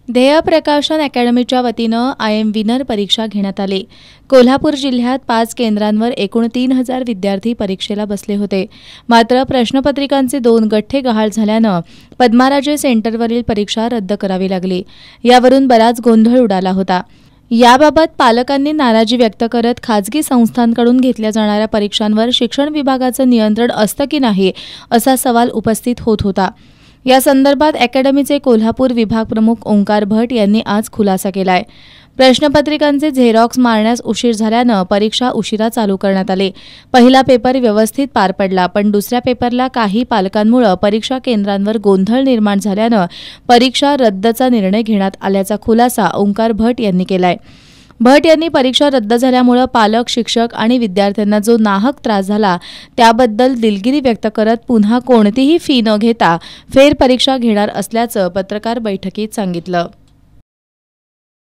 ध्येय प्रकाशन अकॅडमीच्या वतीनं IM विनर परीक्षा घेण्यात आली। कोल्हापूर जिल्ह्यात 5 केंद्रांवर एकूण 3000 विद्यार्थी परीक्षेला बसले होते। मात्र प्रश्नपत्रिकांचे 2 गठ्ठे गहाळ झाल्यानं पद्माराजे सेंटरवरील परीक्षा रद्द करावी लागली। यावरून बराच गोंधळ उडाला होता। याबाबत पालकांनी नाराजी व्यक्त करत खाजगी संस्थांकडून घेतल्या जाणाऱ्या परीक्षांवर शिक्षण विभागाचं नियंत्रण असतं की नाही असा सवाल उपस्थित होत होता। या संदर्भात अकॅडमीचे कोल्हापूर विभाग प्रमुख ओंकार भट यांनी आज खुलासा केलाय। प्रश्नपत्रिकांचे झेरॉक्स मारण्यास उशीर झाल्यानं परीक्षा उशिरा चालू करण्यात आली। पहिला पेपर व्यवस्थित पार पडला, पण दुसऱ्या पेपरला काही पालकांमुळे परीक्षा केंद्रांवर गोंधळ निर्माण झाल्यानं परीक्षा रद्दचा निर्णय घेण्यात आल्याचा खुलासा ओंकार भट यांनी केलाय। भट यांनी परीक्षा रद्द झाल्यामुळे पालक, शिक्षक आणि विद्यार्थ्यांना जो नाहक त्रास झाला त्याबद्दल दिलगिरी व्यक्त करत पुन्हा कोणतीही फी न घेता फेरपरीक्षा घेणार असल्याचं पत्रकार बैठकीत सांगितलं।